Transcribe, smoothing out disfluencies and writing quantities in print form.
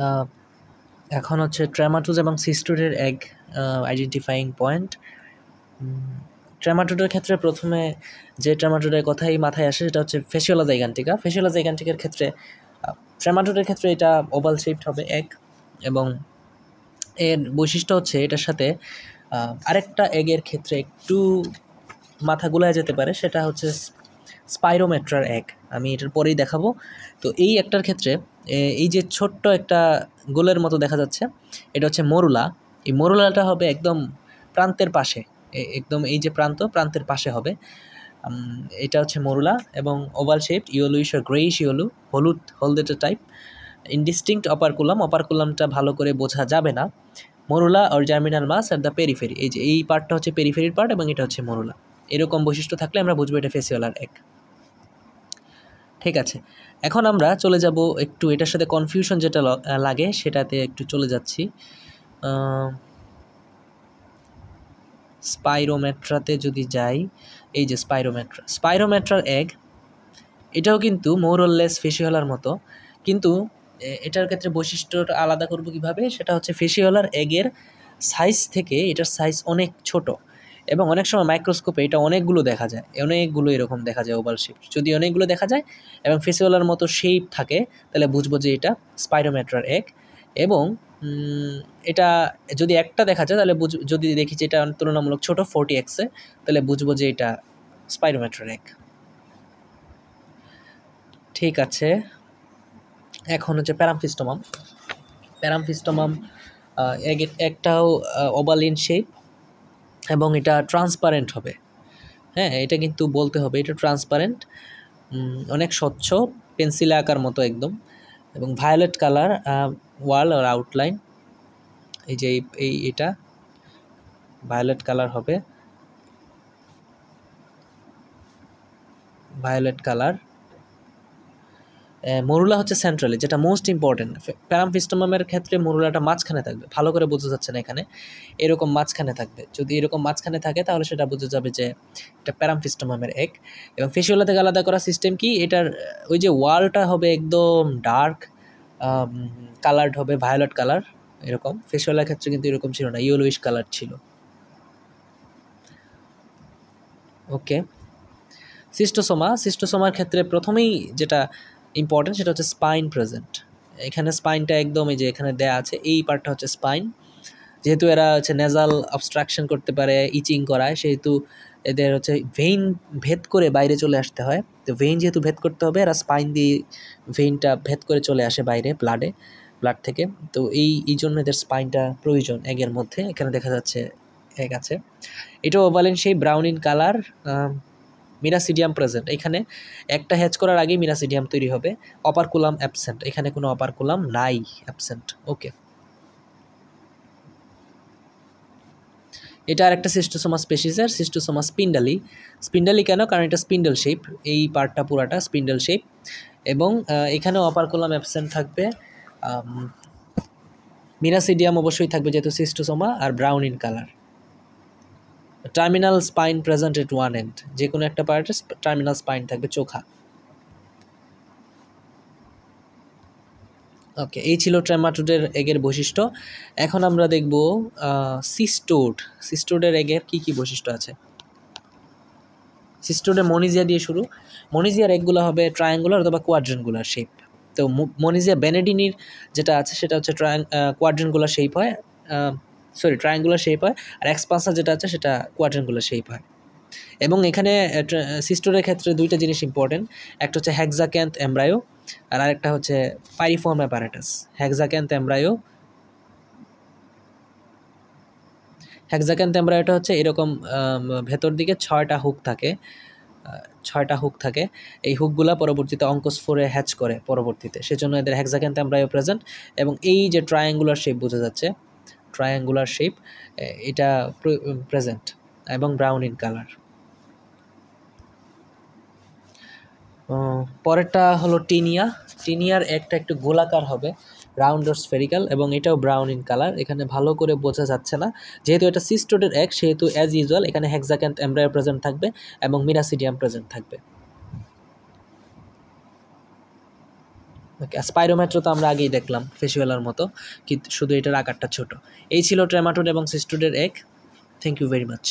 আহ, এখন হচ্ছে ট্রেমাটোজ এবং সিস্টোডের এগ আইডেন্টিফাইং পয়েন্ট। ট্রেমাটোডের ক্ষেত্রে প্রথমে যে ট্রেমাটোডের কথাই মাথায় আসে সেটা হচ্ছে ফেসিওলা জাইগান্টিকা। ফেসিওলা জাইগান্টিকার ক্ষেত্রে ট্রেমাটোডের ক্ষেত্রে এটা ওভাল শেপড হবে এগ, এবং এর বৈশিষ্ট্য হচ্ছে এটার সাথে আরেকটা এগের ক্ষেত্রে একটু মাথা গুলায় যেতে পারে, সেটা হচ্ছে স্পাইরোমেট্রার এগ। আমি এটার পরেই দেখাবো। তো এই একটার ক্ষেত্রে এই যে ছোট্ট একটা গোলের মতো দেখা যাচ্ছে, এটা হচ্ছে মরুলা। এই মরুলাটা হবে একদম প্রান্তের পাশে, একদম এই যে প্রান্তের পাশে হবে। এটা হচ্ছে মরুলা এবং ওভাল শেপড, ইয়েলোইশ আর গ্রেইশ ইয়েলো, হলদেটে টাইপ। ইনডিস্টিংক্ট অপারকুলাম, অপারকুলামটা ভালো করে বোঝা যাবে না। Morula or germinal mass at the periphery, এই যে এই পার্টটা হচ্ছে পেরিফেরির পার্ট এবং এটা হচ্ছে মরুলা। এরকম বৈশিষ্ট্য থাকলে আমরা বুঝবো এটা ফেসিওলার এগ। ঠিক আছে, এখন আমরা চলে যাব একটু এটার সাথে কনফিউশন যেটা লাগে সেটাতে একটু চলে যাচ্ছি। স্পাইরোমেট্রাতে যদি যাই, এই যে স্পাইরোমেট্রার এগ, এটাও কিন্তু মোরলেস ফেসিওলার মতো, কিন্তু এটার ক্ষেত্রে বৈশিষ্ট্যটা আলাদা করব কিভাবে, সেটা হচ্ছে ফেসিওলার এগের সাইজ থেকে এটার সাইজ অনেক ছোট, এবং অনেক সময় মাইক্রোস্কোপে এটা অনেকগুলো দেখা যায়, অনেকগুলো এরকম দেখা যায় ওভাল শেপ। যদি অনেকগুলো দেখা যায় এবং ফেসিওলার মতো শেপ থাকে, তাহলে বুঝবো যে এটা স্পাইরোমেট্রার এগ। এবং এটা যদি একটা দেখা যায় তাহলে যদি দেখি যে এটা তুলনামূলক ছোট 40x-এ, তাহলে বুঝবো যে এটা স্পাইরোমেট্রার এগ। ঠিক আছে, এখন হচ্ছে প্যারামফিস্টোমাম। প্যারামফিস্টোমাম একটাও ওভাল ইন শেপ, এবং এটা ট্রান্সপারেন্ট হবে। হ্যাঁ, এটা কিন্তু বলতে হবে, এটা ট্রান্সপারেন্ট, অনেক স্বচ্ছ, পেন্সিল আঁকার মতো একদম, এবং ভায়োলেট কালার ওয়াল আর আউটলাইন। এই যে এটা ভায়োলেট কালার হবে, ভায়োলেট কালার। মরুলা হচ্ছে সেন্ট্রালি, যেটা মোস্ট ইম্পর্টেন্ট। প্যারামফিস্টোমামের ক্ষেত্রে মরুলাটা মাঝখানে থাকবে, ভালো করে বোঝা যাচ্ছে না এখানে, এরকম মাঝখানে থাকবে। যদি এরকম মাঝখানে থাকে তাহলে সেটা বোঝা যাবে যে এটা প্যারামফিস্টোমামের এগ। এবং ফেসিওলা থেকে আলাদা করা সিস্টেম কি, এটার ওই যে ওয়ালটা হবে একদম ডার্ক কালার্ড হবে, ভায়োলেট কালার এরকম। ফেসিওলার ক্ষেত্রে কিন্তু এরকম ছিল না, ইয়েলোইশ কালার ছিল। ওকে, সিস্টোসোমার ক্ষেত্রে প্রথমেই যেটা ইম্পর্টেন্ট সেটা হচ্ছে স্পাইন প্রেজেন্ট। এখানে স্পাইনটা একদম এই যে এখানে দেয়া আছে, এই পার্টটা হচ্ছে স্পাইন। যেহেতু এরা হচ্ছে নেজাল অবস্ট্রাকশন করতে পারে, ইচিং করায়, সেহেতু এদের হচ্ছে ভেইন ভেদ করে বাইরে চলে আসতে হয়। তো ভেইন যেহেতু ভেদ করতে হবে, এরা স্পাইন দিয়ে ভেইনটা ভেদ করে চলে আসে বাইরে ব্লাড থেকে। তো এই জন্য এদের স্পাইনটা প্রয়োজন এগের মধ্যে। এখানে দেখা যাচ্ছে এগ আছে। এটা ওভালেন সেই ব্রাউন ইন কালার, মিরাসিডিয়াম প্রেজেন্ট। এখানে একটা হ্যাচ করার আগেই মিরাসিডিয়াম তৈরি হবে। অপারকুলাম অ্যাবসেন্ট, এখানে কোনো অপারকুলাম নাই, অ্যাবসেন্ট। ওকে, এটা আরেকটা সিস্টোসোমা স্পেসিসের, সিস্টোসোমা স্পিন্ডালি। স্পিন্ডালি কেন? কারণ এটা স্পিন্ডল শেপ, এই পার্টটা পুরাটা স্পিন্ডল শেপ। এবং এখানেও অপারকুলাম অ্যাবসেন্ট থাকবে। মিরাসিডিয়াম অবশ্যই থাকবে যেহেতু সিস্টোসোমা, আর brown in colour. Terminal spine present at one end, যে কোনো একটা পার্টে টার্মিনাল স্পাইন থাকবে, চোখা। ওকে, এই ছিল ট্রেমাটোডের এগের বৈশিষ্ট্য। এখন আমরা দেখব সিস্টোডের এগের কি কি বৈশিষ্ট্য আছে। সিস্টোডে মনিজিয়া দিয়ে শুরু। মনিজিয়ার এগগুলো হবে ট্রায়াঙ্গুলার অথবা কোয়াড্রেন্টগুলার শেপ। তো মনিজিয়া বেনেডিনির যেটা আছে সেটা হচ্ছে কোয়াড্রেন্টগুলার শেপ হয়, ট্রায়াঙ্গুলার শেপ হয়। আর এক্সপান্সার যেটা আছে সেটা কোয়াড্রেন্টগুলার শেপ হয়। এবং এখানে সিস্টোডের ক্ষেত্রে দুইটা জিনিস ইম্পর্টেন্ট, একটা হচ্ছে হেক্সাক্যান্থ এমব্রায়ো, আর আরেকটা হচ্ছে পাইরিফর্ম অ্যাপারেটাস। হেক্সাক্যান্থ এমব্রায়োটা হচ্ছে এরকম, ভেতর দিকে ছয়টা হুক থাকে। এই হুকগুলা পরবর্তীতে অঙ্কোস্ফোরে হ্যাচ করে পরবর্তীতে, সেজন্য এদের হেক্সাক্যান্থ এমব্রায়ো প্রেজেন্ট। এবং এই যে ট্রায়াঙ্গুলার শেপ বোঝা যাচ্ছে, ট্রায়াঙ্গুলার শেপ, এটা প্রেজেন্ট এবং ব্রাউন ইন কালার। পরেরটা হলো টিনিয়ার একটা একটু গোলাকার হবে, রাউন্ড অর স্ফেরিক্যাল, এবং এটাও ব্রাউন ইন কালার। এখানে ভালো করে বোঝা যাচ্ছে না, যেহেতু এটা সিস্টোডের এক, সেহেতু অ্যাজ ইউজুয়াল এখানে হেক্সাক্যান্থ এমব্রায়ো প্রেজেন্ট থাকবে এবং মিরাসিডিয়াম প্রেজেন্ট থাকবে। ওকে, স্পাইরোমেট্রো তো আমরা আগেই দেখলাম ফেসিওলার মতো, কিন্তু শুধু এটার আকারটা ছোট। এই ছিল ট্রেমাটোড এবং সিস্টোডের এক। Thank you very much.